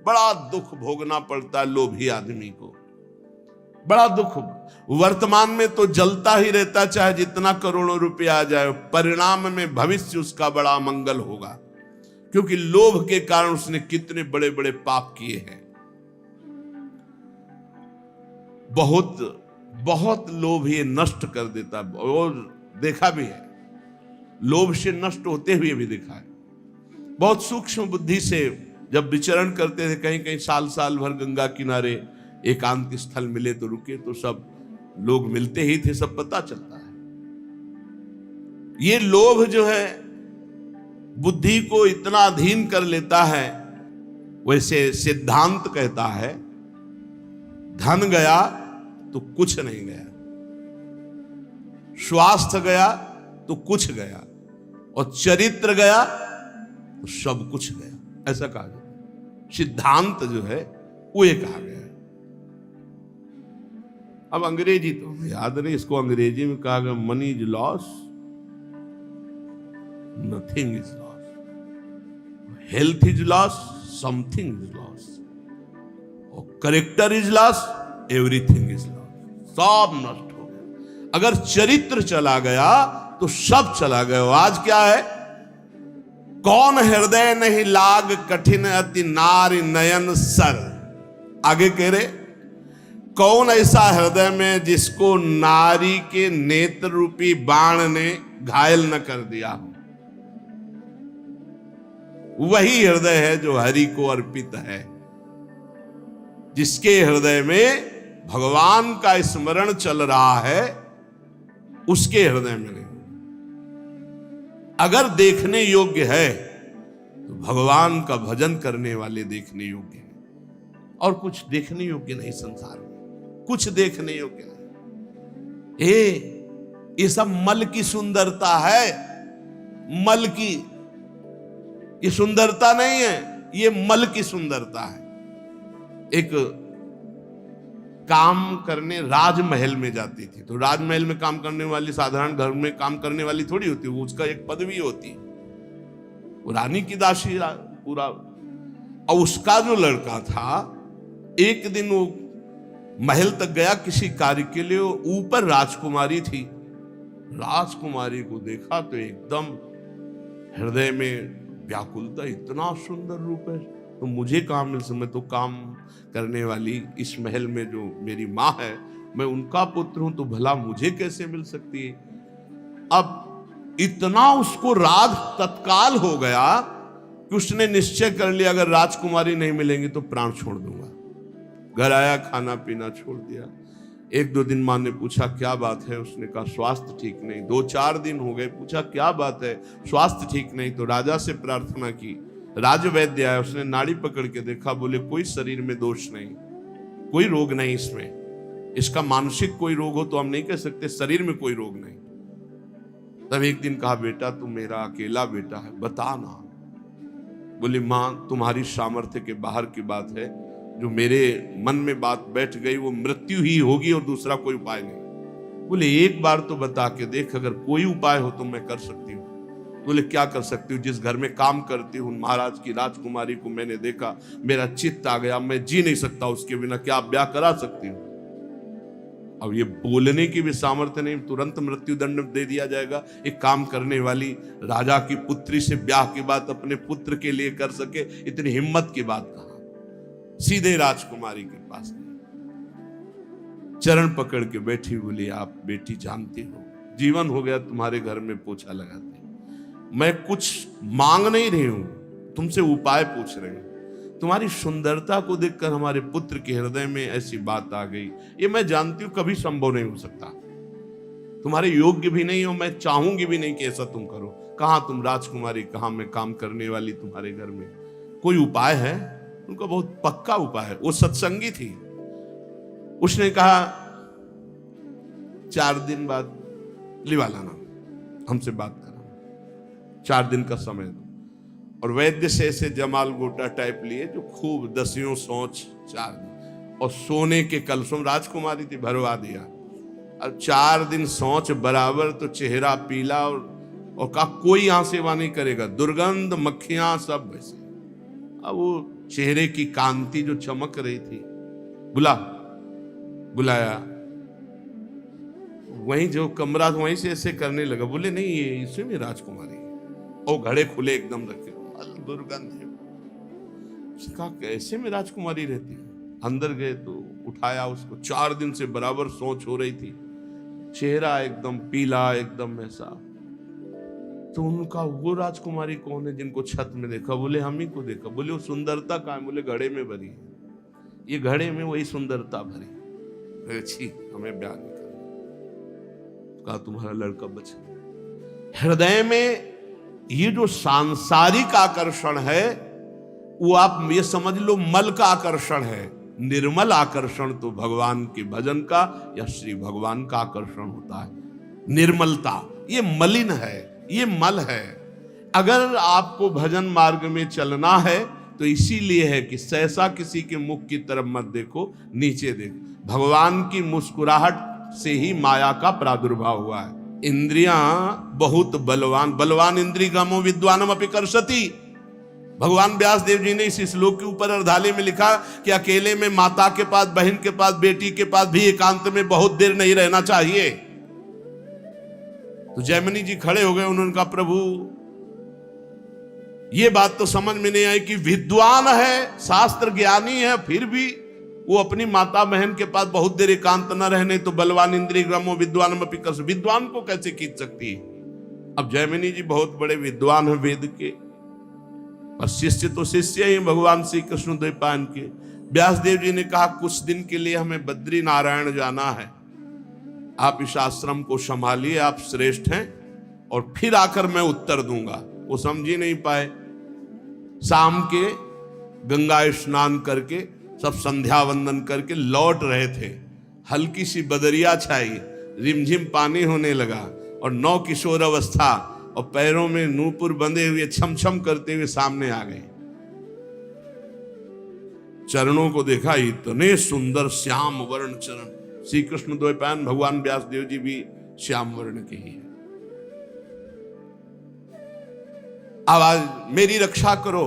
बड़ा दुख भोगना पड़ता है लोभी आदमी को, बड़ा दुख। वर्तमान में तो जलता ही रहता, चाहे जितना करोड़ों रुपया आ जाए, परिणाम में भविष्य उसका बड़ा मंगल होगा, क्योंकि लोभ के कारण उसने कितने बड़े बड़े पाप किए हैं। बहुत बहुत लोभ ये नष्ट कर देता, और देखा भी है, लोभ से नष्ट होते हुए भी देखा है। बहुत सूक्ष्म बुद्धि से जब विचरण करते थे, कहीं कहीं साल साल भर गंगा किनारे एकांत स्थल मिले तो रुके, तो सब लोग मिलते ही थे, सब पता चलता है। ये लोभ जो है बुद्धि को इतना अधीन कर लेता है। वैसे सिद्धांत कहता है, धन गया तो कुछ नहीं गया, स्वास्थ्य गया तो कुछ गया, और चरित्र गया तो सब कुछ गया, ऐसा कहा गया। सिद्धांत जो है वो ये कहा गया है। अब अंग्रेजी तो याद नहीं, इसको अंग्रेजी में कहा गया, money is loss, nothing is loss, health is loss, something is loss, और character is loss, everything is loss, सब नष्ट हो गया। अगर चरित्र चला गया तो सब चला गया। आज क्या है, कौन हृदय नहीं लाग कठिन अति नारी नयन सर। आगे कह रहे, कौन ऐसा हृदय में जिसको नारी के नेत्र रूपी बाण ने घायल न कर दिया हो। वही हृदय है जो हरि को अर्पित है, जिसके हृदय में भगवान का स्मरण चल रहा है, उसके हृदय में नहीं। अगर देखने योग्य है तो भगवान का भजन करने वाले देखने योग्य है, और कुछ देखने योग्य नहीं संसार में, कुछ देखने योग्य नहीं। ये सब मल की सुंदरता है, मल की, ये सुंदरता नहीं है, ये मल की सुंदरता है। एक काम करने राजमहल में जाती थी, तो राजमहल में काम करने वाली साधारण घर में काम करने वाली थोड़ी होती, वो उसका एक पदवी होती है, वो रानी की दासी पूरा। और उसका जो लड़का था, एक दिन वो महल तक गया किसी कार्य के लिए, ऊपर राजकुमारी थी, राजकुमारी को देखा तो एकदम हृदय में व्याकुलता, इतना सुंदर रूप है तो मुझे कहां मिल सकता, मैं तो काम करने वाली इस महल में जो मेरी माँ है, मैं उनका पुत्र हूं, तो भला मुझे कैसे मिल सकती है। अब इतना उसको राग तत्काल हो गया कि उसने निश्चय कर लिया, अगर राजकुमारी नहीं मिलेंगी तो प्राण छोड़ दूंगा। घर आया, खाना पीना छोड़ दिया। एक दो दिन माँ ने पूछा क्या बात है, उसने कहा स्वास्थ्य ठीक नहीं। 2-4 दिन हो गए, पूछा क्या बात है, स्वास्थ्य ठीक नहीं। तो राजा से प्रार्थना की, राजवैद्य आया, उसने नाड़ी पकड़ के देखा, बोले कोई शरीर में दोष नहीं, कोई रोग नहीं इसमें, इसका मानसिक कोई रोग हो तो हम नहीं कह सकते, शरीर में कोई रोग नहीं। तब एक दिन कहा, बेटा तू मेरा अकेला बेटा है, बता ना। बोली माँ तुम्हारी सामर्थ्य के बाहर की बात है, जो मेरे मन में बात बैठ गई वो मृत्यु ही होगी और दूसरा कोई उपाय नहीं। बोले एक बार तो बता के देख, अगर कोई उपाय हो तो मैं कर सकती हूँ। बोले क्या कर सकती हूँ, जिस घर में काम करती हूँ महाराज की राजकुमारी को मैंने देखा, मेरा चित्त आ गया, मैं जी नहीं सकता उसके बिना, क्या आप ब्याह करा सकती हूँ। अब ये बोलने की भी सामर्थ्य नहीं, तुरंत मृत्यु दंड दे दिया जाएगा। एक काम करने वाली राजा की पुत्री से ब्याह की बात अपने पुत्र के लिए कर सके, इतनी हिम्मत की बात कहा। सीधे राजकुमारी के पास गई, चरण पकड़ के बैठी, बोली आप बेटी जानती हो, जीवन हो गया तुम्हारे घर में पोछा लगाते, मैं कुछ मांग नहीं रही हूं, तुमसे उपाय पूछ रही हूं। तुम्हारी सुंदरता को देखकर हमारे पुत्र के हृदय में ऐसी बात आ गई, ये मैं जानती हूं कभी संभव नहीं हो सकता, तुम्हारे योग्य भी नहीं हो, मैं चाहूंगी भी नहीं कि ऐसा तुम करो। कहां तुम राजकुमारी, कहां मैं काम करने वाली तुम्हारे घर में, कोई उपाय है? उनका बहुत पक्का उपाय है। वो सत्संगी थी। उसने कहा 4 दिन बाद लिवा लाना, हमसे बात करना, 4 दिन का समय दो। और वैद्य से ऐसे जमाल गोटा टाइप लिए जो खूब 10 सोच 4 दिन, और सोने के कलशों, राजकुमारी थी, भरवा दिया। अब 4 दिन सोच बराबर, तो चेहरा पीला, और कहा कोई यहां सेवा नहीं करेगा, दुर्गंध, मक्खियां सब वैसे। अब वो चेहरे की कांति जो चमक रही थी, बुलाया, वहीं जो कमरा था वहीं से ऐसे करने लगा। बोले नहीं, ये इसी में राजकुमारी है। और घड़े खुले एकदम रखे, दुर्गंध है। उसका कैसे में राजकुमारी रहती है। अंदर गए तो उठाया उसको। 4 दिन से बराबर सोच हो रही थी, चेहरा एकदम पीला, एकदम ऐसा। तो उनका वो राजकुमारी कौन है जिनको छत में देखा? बोले हम ही को देखा। बोले वो सुंदरता कहाँ है? बोले घड़े में भरी है, ये घड़े में वही सुंदरता भरी। अच्छी हमें बयान नहीं करना। कहा तुम्हारा लड़का बचा। हृदय में ये जो सांसारिक आकर्षण है वो आप ये समझ लो मल का आकर्षण है। निर्मल आकर्षण तो भगवान के भजन का या श्री भगवान का आकर्षण होता है। निर्मलता ये मलिन है, ये मल है। अगर आपको भजन मार्ग में चलना है तो इसीलिए है कि सहसा किसी के मुख की तरफ मत देखो, नीचे देखो। भगवान की मुस्कुराहट से ही माया का प्रादुर्भाव हुआ है। इंद्रियां बहुत बलवान इंद्रिय गमो विद्वानम अपि कर्षति। भगवान व्यास देव जी ने इस श्लोक के ऊपर अर्धाले में लिखा कि अकेले में माता के पास, बहन के पास, बेटी के पास भी एकांत में बहुत देर नहीं रहना चाहिए। तो जैमिनी जी खड़े हो गए। उन्होंने कहा प्रभु ये बात तो समझ में नहीं आई कि विद्वान है, शास्त्र ज्ञानी है, फिर भी वो अपनी माता बहन के पास बहुत देर एकांत न रहने तो बलवान इंद्रिय ग्रमो विद्वान में पिकस, विद्वान को कैसे खींच सकती है? अब जैमिनी जी बहुत बड़े विद्वान हैं वेद के, और शिष्य तो शिष्य ही भगवान श्री कृष्ण द्वैपायन के। व्यास देव जी ने कहा कुछ दिन के लिए हमें बद्री नारायण जाना है, आप इस आश्रम को संभालिए, आप श्रेष्ठ हैं, और फिर आकर मैं उत्तर दूंगा। वो समझ ही नहीं पाए। शाम के गंगा स्नान करके सब संध्या वंदन करके लौट रहे थे। हल्की सी बदरिया छाई, रिमझिम पानी होने लगा, और नौ किशोर अवस्था और पैरों में नूपुर बंधे हुए छम करते हुए सामने आ गए। चरणों को देखा, इतने सुंदर श्याम वर्ण चरण। श्री कृष्ण द्वैपायन भगवान व्यास देव जी भी श्याम वर्ण के ही है। आवाज, मेरी रक्षा करो,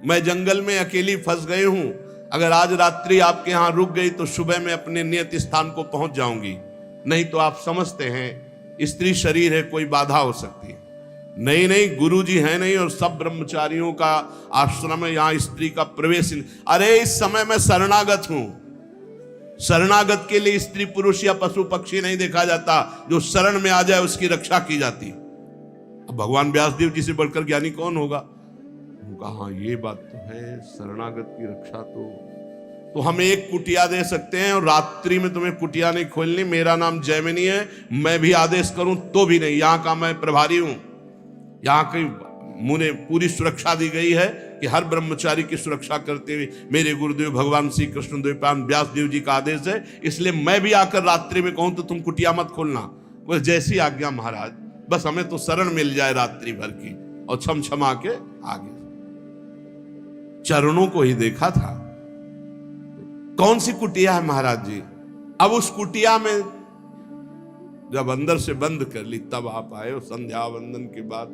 मैं जंगल में अकेली फंस गई हूं। अगर आज रात्रि आपके यहां रुक गई तो सुबह मैं अपने नियत स्थान को पहुंच जाऊंगी, नहीं तो आप समझते हैं स्त्री शरीर है, कोई बाधा हो सकती है। नहीं, गुरु जी है नहीं, और सब ब्रह्मचारियों का आश्रम है, यहां स्त्री का प्रवेश नहीं। अरे इस समय मैं शरणागत हूं। शरणागत के लिए स्त्री पुरुष या पशु पक्षी नहीं देखा जाता, जो शरण में आ जाए उसकी रक्षा की जाती। अब भगवान व्यासदेव जी से बढ़कर ज्ञानी कौन होगा? हाँ ये बात तो है, शरणागत की रक्षा तो हम एक कुटिया दे सकते हैं, और रात्रि में तुम्हें कुटिया नहीं खोलनी। मेरा नाम जैमिनी है, मैं भी आदेश करूं तो भी नहीं, यहां का मैं प्रभारी हूं। यहां की मुझे पूरी सुरक्षा दी गई है कि हर ब्रह्मचारी की सुरक्षा करते हुए मेरे गुरुदेव भगवान श्री कृष्ण द्वैपायन व्यास देव जी का आदेश है, इसलिए मैं भी आकर रात्रि में कहूं तो तुम कुटिया मत खोलना। बस जैसी आज्ञा महाराज, बस हमें तो शरण मिल जाए रात्रि भर की, और छमा के आगे। चरणों को ही देखा था। कौन सी कुटिया है महाराज जी? अब उस कुटिया में जब अंदर से बंद कर ली तब आप आए। और संध्या वंदन के बाद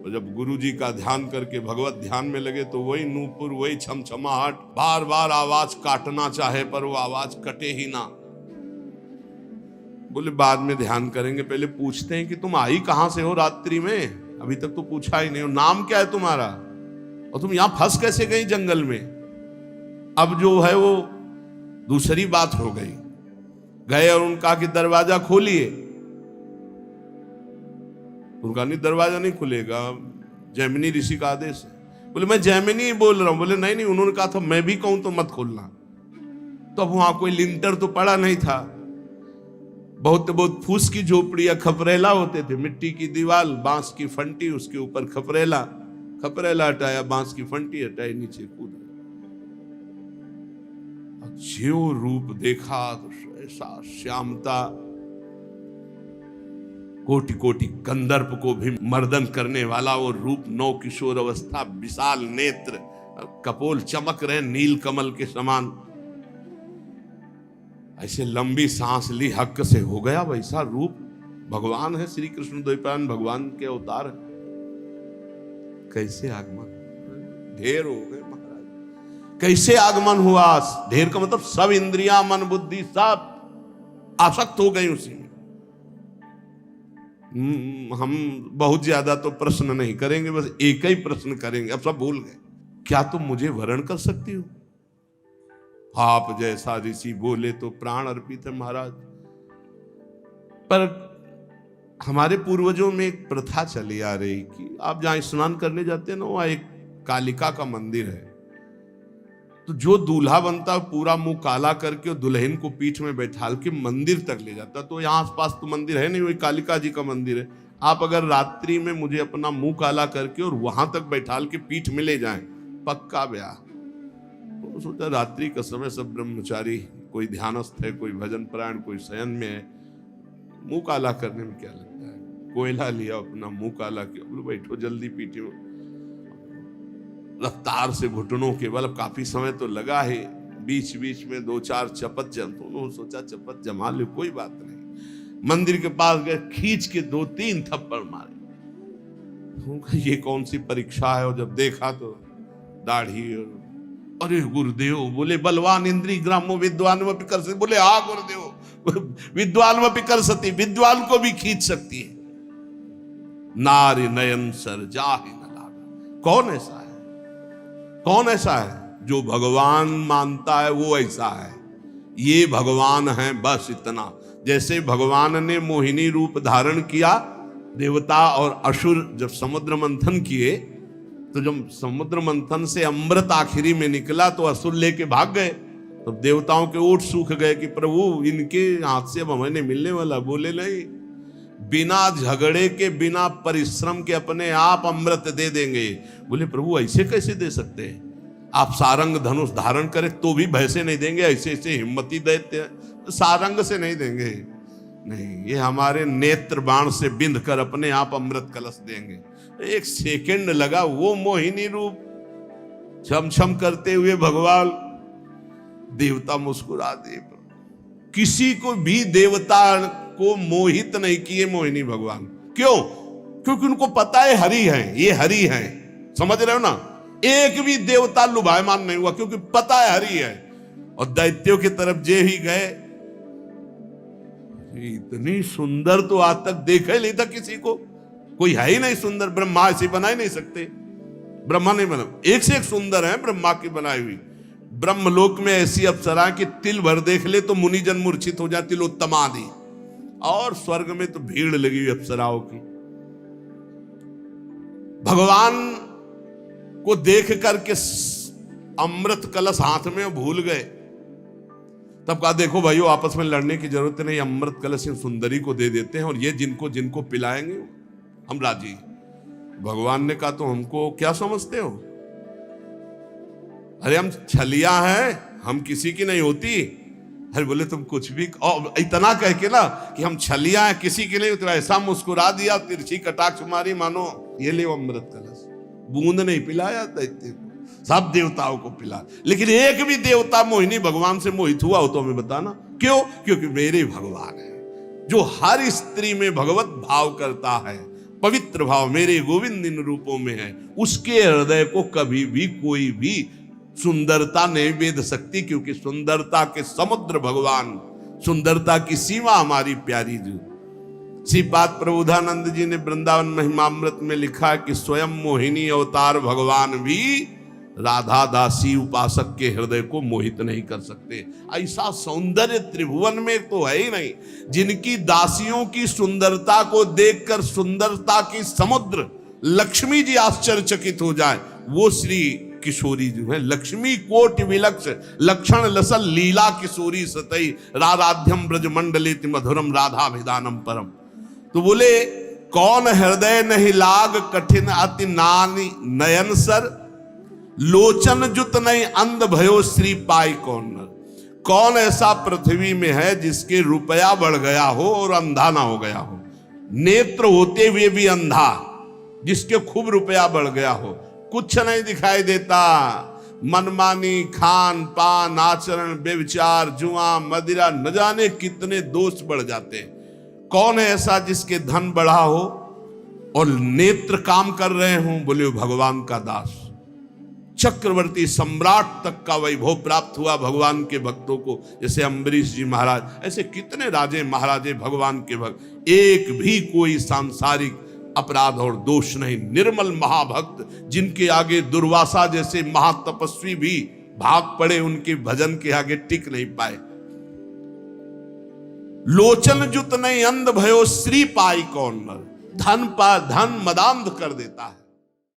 जब गुरु जी का ध्यान करके भगवत ध्यान में लगे तो वही नूपुर, वही छमछमाहट, बार बार आवाज काटना चाहे पर वो आवाज कटे ही ना। बोले बाद में ध्यान करेंगे, पहले पूछते हैं कि तुम आई कहां से हो रात्रि में? अभी तक तो पूछा ही नहीं। नाम क्या है तुम्हारा, और तुम यहां फंस कैसे गई जंगल में? अब जो है वो दूसरी बात हो गई। गए और उनका कि दरवाजा खोलिए। उनका नहीं, दरवाजा नहीं खुलेगा, जैमिनी ऋषि का आदेश है। बोले मैं जैमिनी ही बोल रहा हूं। बोले नहीं, उन्होंने कहा था मैं भी कहूं तो मत खोलना। तो अब वहां कोई लिंटर तो पड़ा नहीं था, बहुत फूस की झोपड़ी या खपरेला होते थे, मिट्टी की दीवार, बांस की फंटी, उसके ऊपर खपरेला हटाया, बांस की फंटी हटाई, नीचे कूद। जो रूप देखा तो ऐसा श्यामता, कोटि कोटि कंदर्प को भी मर्दन करने वाला वो रूप, नौ किशोर अवस्था, विशाल नेत्र, कपोल चमक रहे नील कमल के समान। ऐसे लंबी सांस ली, हक से हो गया वैसा रूप। भगवान है श्री कृष्ण द्वैपायन, भगवान के अवतार है। कैसे आगमन, ढेर हो गए महाराज। कैसे आगमन हुआ? ढेर का मतलब सब इंद्रियां, मन, बुद्धि सब आसक्त हो गई उसी में। हम बहुत ज्यादा तो प्रश्न नहीं करेंगे, बस एक ही प्रश्न करेंगे, अब सब भूल गए। क्या तुम मुझे वरण कर सकती हो? आप जैसा ऋषि बोले तो प्राण अर्पित है महाराज। पर हमारे पूर्वजों में एक प्रथा चली आ रही कि आप जहां स्नान करने जाते हैं ना, वहां एक कालिका का मंदिर है। तो जो दूल्हा बनता है पूरा मुंह काला करके और दुल्हन को पीठ में बैठाल के मंदिर तक ले जाता। तो यहाँ आसपास तो मंदिर है नहीं, वही कालिका जी का मंदिर है। आप अगर रात्रि में मुझे अपना मुंह काला करके और वहां तक बैठाल के पीठ में ले जाएं, पक्का ब्याह। तो सोचा रात्रि का समय सब ब्रह्मचारी, कोई ध्यानस्थ है, कोई भजन परायण, कोई शयन में है, मुंह काला करने में क्या लगता है। कोयला लिया, अपना मुंह काला किया, बोलो बैठो जल्दी पीठी में। रफ्तार से घुटनों के बल, काफी समय तो लगा है, बीच बीच में 2-4 चपत जम, तो उन्होंने सोचा चपत जमा ले, कोई बात नहीं। मंदिर के पास गए, खींच के 2-3 थप्पड़ मारे। ये कौन सी परीक्षा है? और जब देखा तो दाढ़ी और अरे गुरुदेव, बोले बलवान इंद्री ग्रामो विद्वान में कर सकती। बोले हाँ गुरुदेव, विद्वान में कर सकती, विद्वान को भी खींच सकती है। नारी नयन सर जाहि न लागा। कौन ऐसा है? कौन ऐसा है? जो भगवान मानता है वो ऐसा है। ये भगवान है, बस इतना। जैसे भगवान ने मोहिनी रूप धारण किया, देवता और असुर जब समुद्र मंथन किए, तो जब समुद्र मंथन से अमृत आखिरी में निकला तो असुर लेके भाग गए। तो देवताओं के ओठ सूख गए कि प्रभु इनके हाथ से अब हमें मिलने वाला। बोले नहीं, बिना झगड़े के, बिना परिश्रम के अपने आप अमृत दे देंगे। बोले प्रभु ऐसे कैसे दे सकते हैं? आप सारंग धनुष धारण करें तो भी भय से नहीं देंगे, ऐसे ऐसे हिम्मती देते हैं, सारंग से नहीं देंगे। नहीं, ये हमारे नेत्र बाण से बिंध कर अपने आप अमृत कलश देंगे। एक सेकंड लगा, वो मोहिनी रूप छम छम करते हुए भगवान, देवता मुस्कुरा दे। किसी को भी देवता को मोहित नहीं किए मोहिनी भगवान। क्यों? क्योंकि उनको पता है हरि है, ये हरि है। समझ रहे हो ना? एक भी देवता लुभायमान नहीं हुआ, क्योंकि पता है हरि है। और दैत्यों की तरफ जे ही गए, इतनी सुंदर तो आज तक देखा ही नहीं था किसी को, कोई है ही नहीं सुंदर। ब्रह्मा ऐसे बना ही नहीं सकते, ब्रह्मा नहीं बना, एक से एक सुंदर है ब्रह्मा की बनाई हुई। ब्रह्मलोक में ऐसी अप्सरा कि तिल भर देख ले तो मुनिजन मूर्छित हो जाती, तिलोत्तमा आदि। और स्वर्ग में तो भीड़ लगी हुई अप्सराओं की। भगवान को देख करके अमृत कलश हाथ में भूल गए। तब कहा देखो भाइयों, आपस में लड़ने की जरूरत नहीं, अमृत कलश सुंदरी को दे देते हैं और ये जिनको जिनको पिलाएंगे हम राजी। भगवान ने कहा तो हमको क्या समझते हो? अरे हम छलिया हैं, हम किसी की नहीं होती। अरे बोले तुम कुछ भी, और इतना कह के ना कि हम छलिया हैं किसी की नहीं, तो ऐसा मुस्कुरा दिया, तिरछी कटाक्ष मारी, मानो ये ले अमृत कलश। बूंद नहीं पिलाया दैत्य को, सब देवताओं को पिला। लेकिन एक भी देवता मोहिनी भगवान से मोहित हुआ हो तो हमें बताना। क्यों? क्योंकि मेरे भगवान है जो हर स्त्री में भगवत भाव करता है, पवित्र भाव मेरे गोविंद इन रूपों में है। उसके हृदय को कभी भी कोई भी सुंदरता नहीं भेद सकती, क्योंकि सुंदरता के समुद्र भगवान, सुंदरता की सीमा हमारी प्यारी जी। श्रीपाद प्रबोधानंद जी ने वृंदावन महिमामृत में लिखा कि स्वयं मोहिनी अवतार भगवान भी राधा दासी उपासक के हृदय को मोहित नहीं कर सकते। ऐसा सौंदर्य त्रिभुवन में तो है ही नहीं। जिनकी दासियों की सुंदरता को देखकर सुंदरता की समुद्र लक्ष्मी जी आश्चर्यचकित हो जाए, वो श्री किशोरी जो है। लक्ष्मी कोटि विलक्ष लक्षण लसल लीला किशोरी सतई राराध्यम ब्रज मंडलेति मधुरम राधाभिधानम परम। तो बोले कौन हृदय नहीं लाग कठिन अति नानी नयन सर, लोचन जुत नहीं अंध भयो श्री पाई कौन नर। कौन ऐसा पृथ्वी में है जिसके रुपया बढ़ गया हो और अंधा ना हो गया हो, नेत्र होते हुए भी अंधा, जिसके खूब रुपया बढ़ गया हो, कुछ नहीं दिखाई देता, मनमानी खान पान आचरण व्यभिचार जुआ मदिरा न जाने कितने दोष बढ़ जाते हैं। कौन है ऐसा जिसके धन बढ़ा हो और नेत्र काम कर रहे हों? बोले भगवान का दास। चक्रवर्ती सम्राट तक का वैभव प्राप्त हुआ भगवान के भक्तों को, जैसे अम्बरीश जी महाराज, ऐसे कितने राजे महाराजे भगवान के भक्त। एक भी कोई सांसारिक अपराध और दोष नहीं, निर्मल महाभक्त, जिनके आगे दुर्वासा जैसे महातपस्वी भी भाग पड़े, उनके भजन के आगे टिक नहीं पाए। लोचन जुत नहीं अंध भयो, श्री पाई कौन नर, धन मदांध कर देता है।